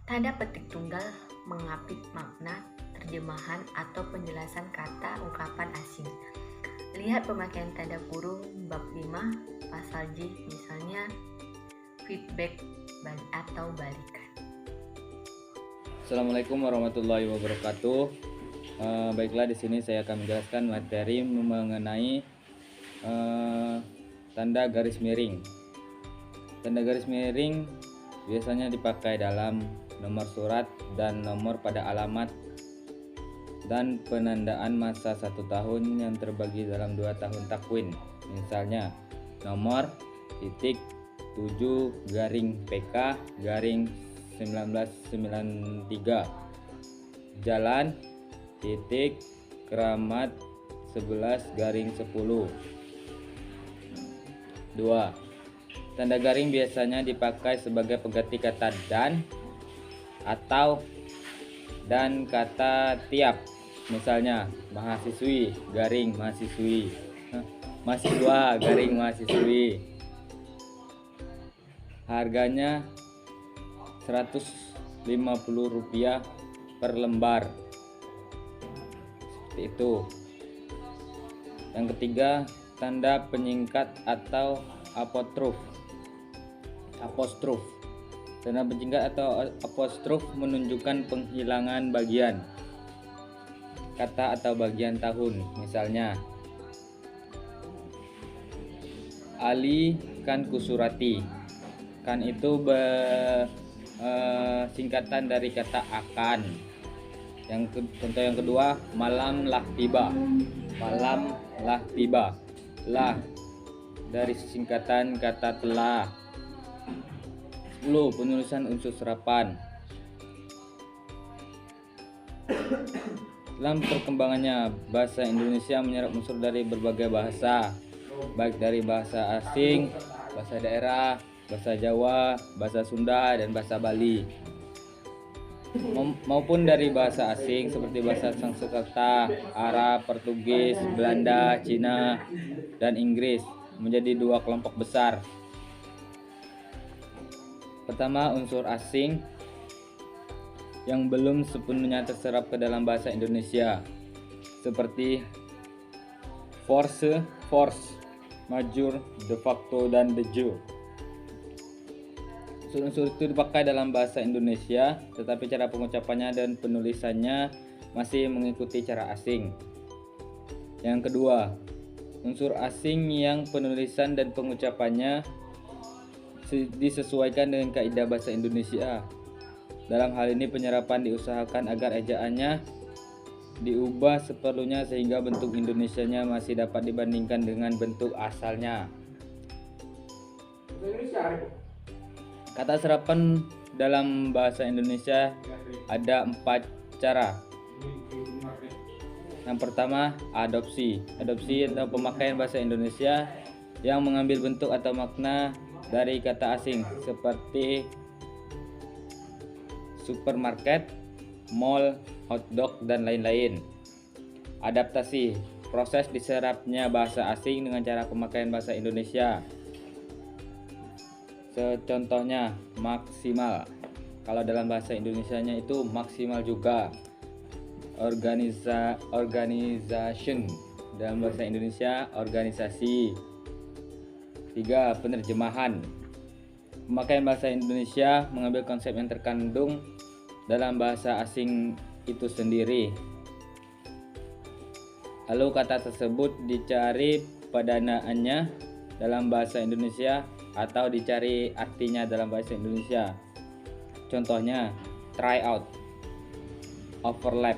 Tanda petik tunggal mengapit makna, terjemahan, atau penjelasan kata ungkapan asing. Lihat pemakaian tanda kurung bab 5 pasal J, misalnya feedback atau balikan. Assalamualaikum warahmatullahi wabarakatuh. Baiklah, di sini saya akan menjelaskan materi mengenai tanda garis miring. Tanda garis miring biasanya dipakai dalam nomor surat dan nomor pada alamat dan penandaan masa 1 tahun yang terbagi dalam 2 tahun takwin. Misalnya nomor titik 7 garing PK garing 1993, jalan titik Keramat 11 garing 10. 2. Tanda garing biasanya dipakai sebagai pengganti kata dan atau dan kata tiap. Misalnya mahasiswi garing mahasiswi, mahasiswa garing mahasiswi. Harganya Rp150 per lembar. Seperti itu. Yang ketiga, tanda penyingkat atau apostrof. Tanda penyingkat atau apostrof menunjukkan penghilangan bagian kata atau bagian tahun. Misalnya Ali kan kusurati. Kan itu singkatan dari kata akan. Contoh yang kedua, malam lah tiba. Malam lah tiba. Lah dari singkatan kata telah. 10. Penulisan unsur serapan. Dalam perkembangannya, bahasa Indonesia menyerap unsur dari berbagai bahasa, baik dari bahasa asing, bahasa daerah, bahasa Jawa, bahasa Sunda, dan bahasa Bali, maupun dari bahasa asing seperti bahasa Sanskerta, Arab, Portugis, Belanda, Cina, dan Inggris menjadi 2 kelompok besar. Pertama, unsur asing yang belum sepenuhnya terserap ke dalam bahasa Indonesia, seperti force, majeur, de facto, dan de jure. Unsur-unsur itu dipakai dalam bahasa Indonesia, tetapi cara pengucapannya dan penulisannya masih mengikuti cara asing. Yang kedua, unsur asing yang penulisan dan pengucapannya disesuaikan dengan kaidah bahasa Indonesia. Dalam hal ini penyerapan diusahakan agar ejaannya diubah seperlunya sehingga bentuk Indonesianya masih dapat dibandingkan dengan bentuk asalnya. Kata serapan dalam bahasa Indonesia ada 4 cara. Yang pertama, adopsi. Adopsi atau pemakaian bahasa Indonesia yang mengambil bentuk atau makna dari kata asing seperti supermarket, mall, hotdog, dan lain-lain. Adaptasi, proses diserapnya bahasa asing dengan cara pemakaian bahasa Indonesia. Contohnya maksimal. Kalau dalam bahasa Indonesianya itu maksimal juga. Organization. Dalam bahasa Indonesia organisasi. 3. Penerjemahan. Pemakaian bahasa Indonesia mengambil konsep yang terkandung dalam bahasa asing itu sendiri. Lalu kata tersebut dicari padanaannya dalam bahasa Indonesia atau dicari artinya dalam bahasa Indonesia. Contohnya try out, overlap.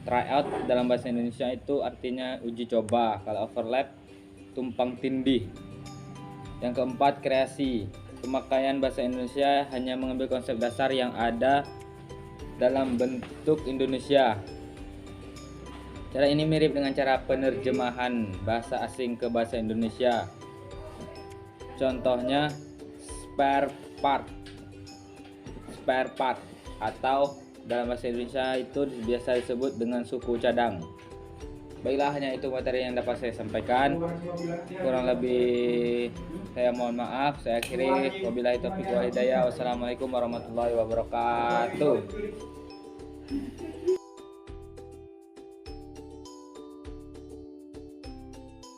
Try out dalam bahasa Indonesia itu artinya uji coba. Kalau overlap tumpang tindih. Yang keempat, kreasi. Pemakaian bahasa Indonesia hanya mengambil konsep dasar yang ada dalam bentuk Indonesia. Cara ini mirip dengan cara penerjemahan bahasa asing ke bahasa Indonesia. Contohnya spare part atau dalam bahasa Indonesia itu biasa disebut dengan suku cadang. Baiklah, hanya itu materi yang dapat saya sampaikan. Kurang lebih saya mohon maaf. Saya akhiri. Wabillahi taufiq wal hidayah. Wassalamualaikum warahmatullahi wabarakatuh.